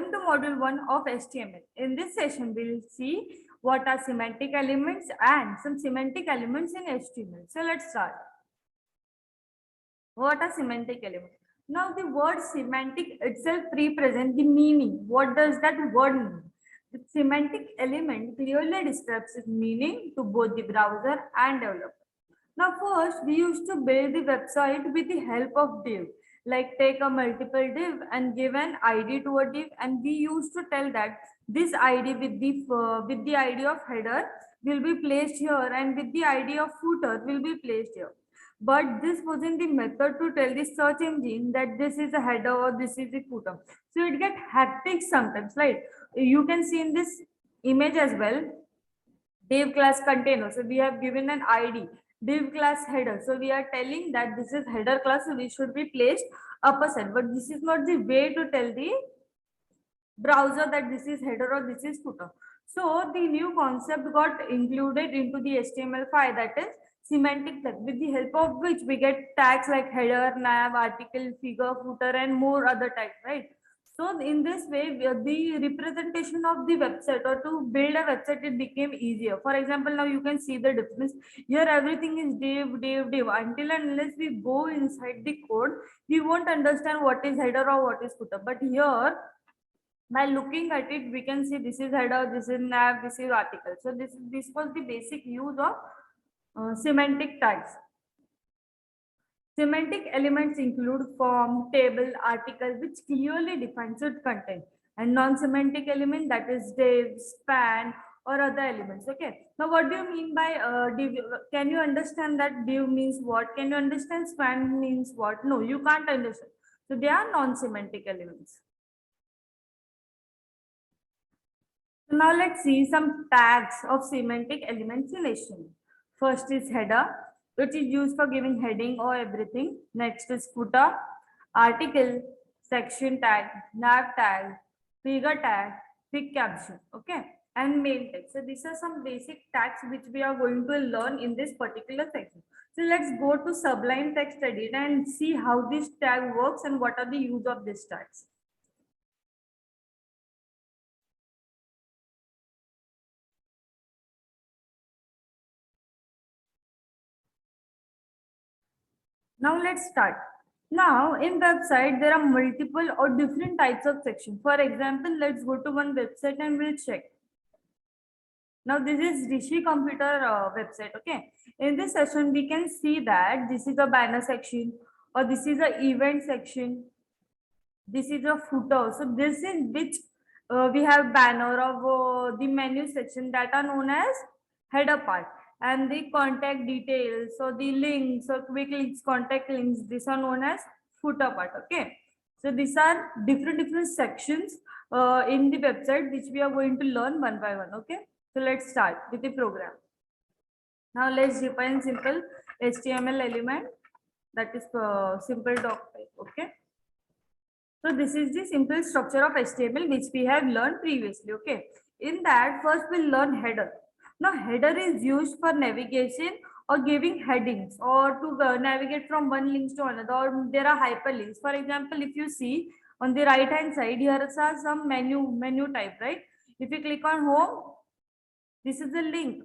Welcome to Module 1 of HTML. In this session, we will see what are semantic elements and some semantic elements in HTML. So let's start. What are semantic elements? Now the word semantic itself represents the meaning. What does that word mean? The semantic element clearly describes its meaning to both the browser and developer. Now first, we used to build the website with the help of div. Like take a multiple div and give an ID to a div, and we used to tell that this ID with the ID of header will be placed here, and with the ID of footer will be placed here. But this wasn't the method to tell the search engine that this is a header or this is the footer. So it get hectic sometimes, right? You can see in this image as well, div class container. So we have given an ID, div class header. So we are telling that this is header class, so we should be placed upper side. But this is not the way to tell the browser that this is header or this is footer. So the new concept got included into the HTML5, that is semantic tag, with the help of which we get tags like header, nav, article, figure, footer, and more other tags, right? So in this way, the representation of the website or to build a website, it became easier. For example, now you can see the difference. Here everything is div, div, div. Until and unless we go inside the code, we won't understand what is header or what is footer. But here, by looking at it, we can see this is header, this is nav, this is article. So this was the basic use of semantic tags. Semantic elements include form, table, article, which clearly defines its content, and non-semantic element, that is div, span, or other elements. Okay. Now, what do you mean by div? Can you understand that div means what? Can you understand span means what? No, you can't understand. So they are non-semantic elements. So now let's see some tags of semantic elements in HTML. First is header, which is used for giving heading or everything. Next is footer, article, section tag, nav tag, figure tag, pic caption, okay, and main tag. So these are some basic tags which we are going to learn in this particular section. So let's go to Sublime Text Editor and see how this tag works and what are the use of these tags. Now let's start. Now in website, there are multiple or different types of sections. For example, let's go to one website and we'll check. Now this is Rishi Computer website. Okay. In this session, we can see that this is a banner section, or this is a event section. This is a footer. So this is which we have banner of the menu section that are known as header part, and the contact details, so the links or quick links, contact links, these are known as footer part. Okay. So these are different sections in the website which we are going to learn one by one. Okay. So let's start with the program. Now let's define simple HTML element, that is simple doc type. Okay. So this is the simple structure of HTML which we have learned previously. Okay. In that, first we'll learn header. Now header is used for navigation or giving headings, or to navigate from one link to another, or there are hyperlinks. For example, if you see on the right hand side, here are some menu type, right? If you click on home, this is the link.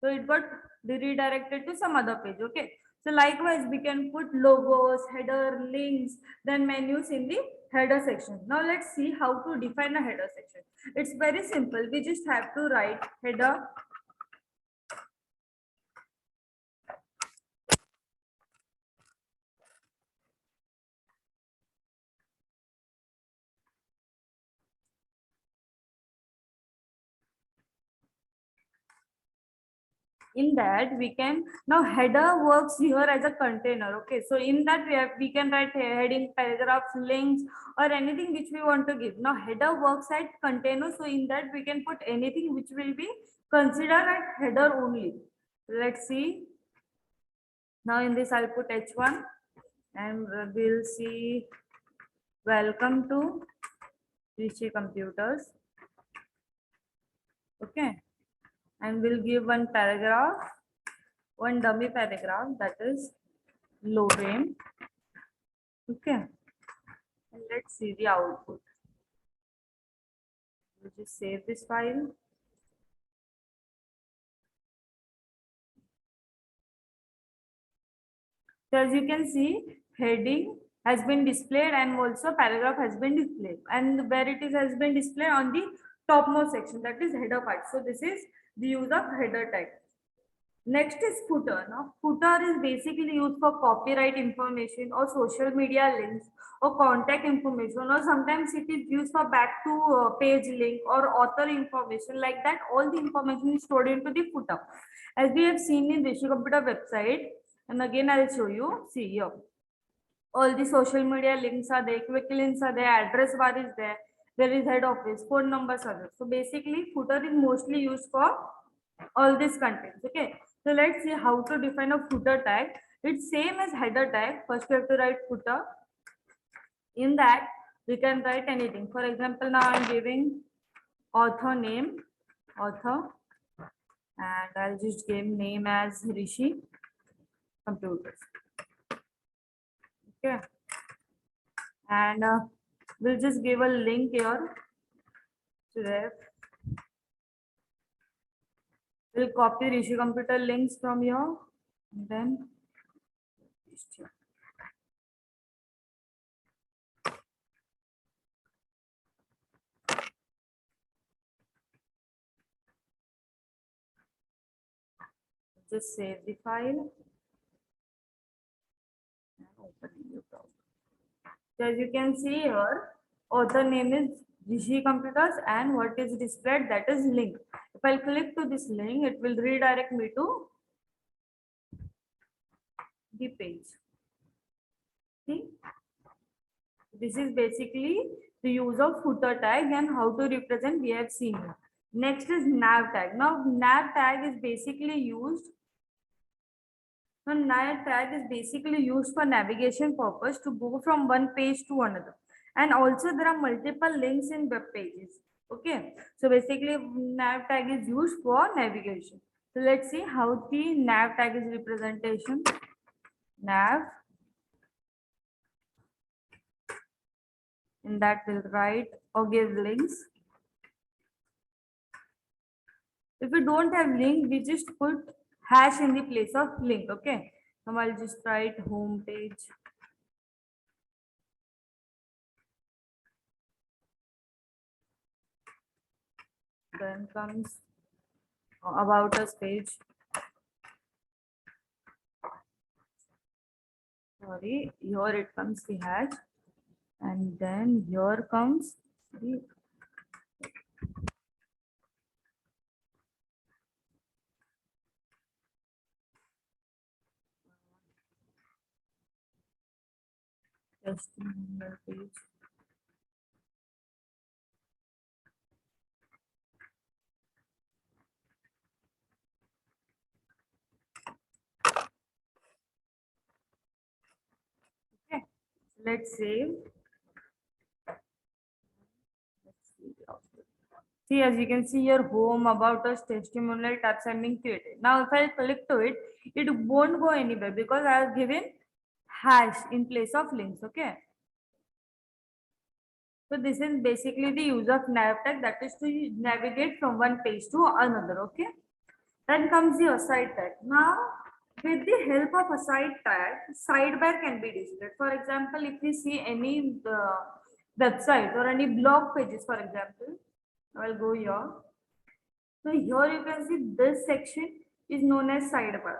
So it got redirected to some other page. Okay. So likewise, we can put logos, header, links, then menus in the header section. Now let's see how to define a header section. It's very simple. We just have to write header . In that we can, now header works here as a container. Okay, so in that we can write heading, paragraphs, links, or anything which we want to give. Now header works at container, so in that we can put anything which will be considered as header only. Let's see. Now in this I'll put h1, and we'll see welcome to Rishi Computers. Okay. And we'll give one paragraph, one dummy paragraph, that is Lorraine. Okay. And let's see the output. We'll just save this file. So as you can see, heading has been displayed and also paragraph has been displayed, and where it is has been displayed on the topmost section, that is header part. So this is the use of header tag. Next is footer. Now, footer is basically used for copyright information or social media links or contact information, or sometimes it is used for back to page link or author information. Like that, all the information is stored into the footer. As we have seen in Rishi Computer website, and again I'll show you. See here, all the social media links are there, quick links are there, address bar is there, there is head office, phone numbers are there. So basically, footer is mostly used for all these contents. Okay, so let's see how to define a footer tag. It's same as header tag. First we have to write footer. In that we can write anything. For example, now I'm giving author name, author, and I'll just give name as Rishi Computers. Okay, and we'll just give a link here to ref. We'll copy Rishi Computer links from here, and then paste here. Just save the file and open a new browser. So as you can see here, author name is Rishi Computers, and what is displayed, that is link. If I click to this link, it will redirect me to the page. See, this is basically the use of footer tag and how to represent we have seen here. Next is nav tag. Now nav tag is basically used. Now nav tag is basically used for navigation purpose to go from one page to another. And also there are multiple links in web pages. Okay, so basically nav tag is used for navigation. So let's see how the nav tag is representation. Nav, in that we'll write or give links. If we don't have link, we just put hash in the place of link. Okay, now I'll just write home page. Then comes about us page. Sorry, here it comes the hash, and then here comes the testimonial page. Okay, let's save. See, as you can see here, home, about us, testimonial tabs have been created. Now, if I click to it, it won't go anywhere because I have given hash in place of links. Okay. So this is basically the use of nav tag, that is to navigate from one page to another. Okay. Then comes the aside tag. Now, with the help of aside tag, sidebar can be displayed. For example, if we see any website or any blog pages, for example, I'll go here. So here you can see this section is known as sidebar.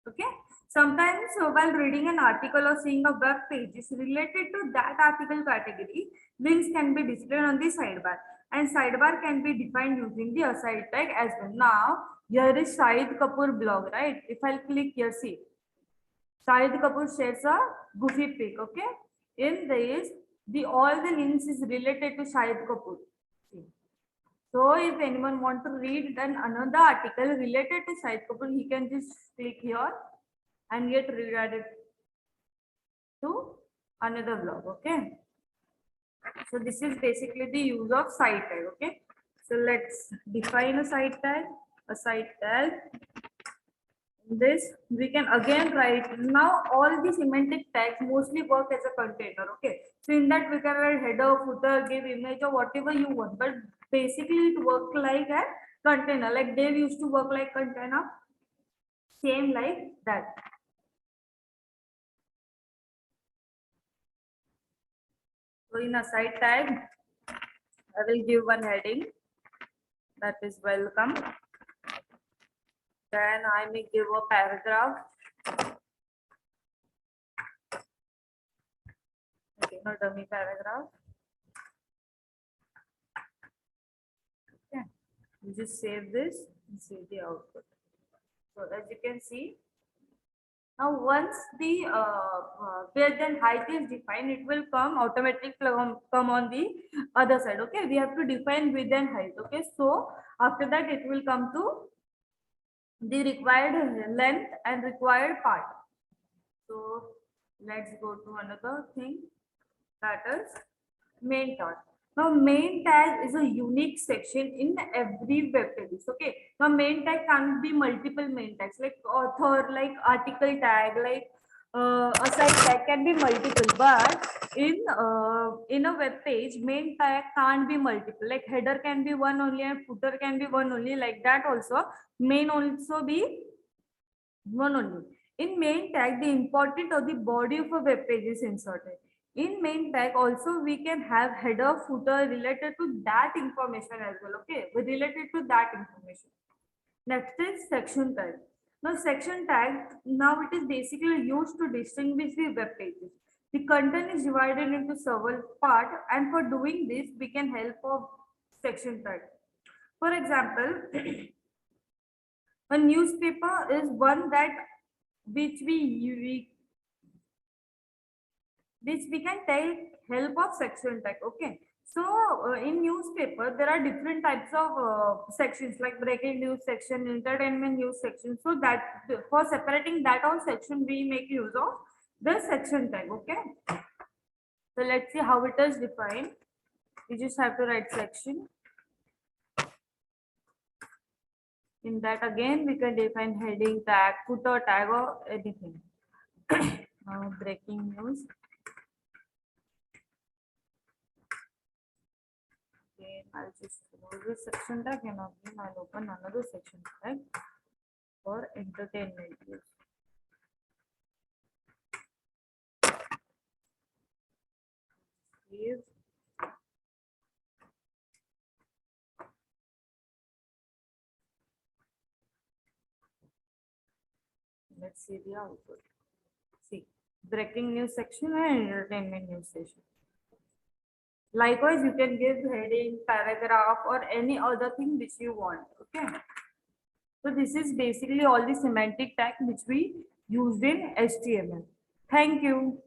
Okay. Sometimes while reading an article or seeing a web page is related to that article category, links can be displayed on the sidebar, and sidebar can be defined using the aside tag as well. Now here is Shahid Kapoor blog, right? If I click here, see, Shahid Kapoor shares a goofy pic. Okay. In this, the all the links is related to Shahid Kapoor. See. So if anyone want to read then another article related to Shahid Kapoor, he can just click here and get redirected to another blog. Okay. So this is basically the use of site tag. Okay. So let's define a site tag. A site tag. This we can again write. Now all the semantic tags mostly work as a container. Okay. So in that we can write header, footer, give image or whatever you want. But basically it works like a container. Like Dave used to work like container. Same like that. So in a side tag, I will give one heading, that is welcome. Then I may give a paragraph. Okay, no dummy paragraph. Okay, you just save this and see the output. So as you can see, now once the width and height is defined, it will come automatically come on the other side. Okay, we have to define width and height. Okay, so after that it will come to the required length and required part. So let's go to another thing, that is main tag. Now main tag is a unique section in every web page. Okay. Now main tag can be multiple main tags like author, like article tag, like a site tag can be multiple. But in a web page, main tag can't be multiple. Like header can be one only and footer can be one only. Like that also, main also be one only. In main tag, the important of the body of a web page is inserted. In main tag also we can have header, footer related to that information as well. Okay, related to that information. Next is section tag. Now section tag, now it is basically used to distinguish the web pages. The content is divided into several parts, and for doing this we can help of section tag. For example, a newspaper is one that which we can take help of section tag. Okay, so in newspaper there are different types of sections like breaking news section, entertainment news section. So that for separating that all section we make use of the section tag. Okay, so let's see how it is defined. You just have to write section. In that again we can define heading tag, footer tag or anything. Now breaking news. Again, I'll just close this section tag and again I'll open another section tag for entertainment use. Save. Let's see the output. See, breaking news section and entertainment news section. Likewise, you can give heading, paragraph, or any other thing which you want. Okay. So this is basically all the semantic tag which we used in HTML. Thank you.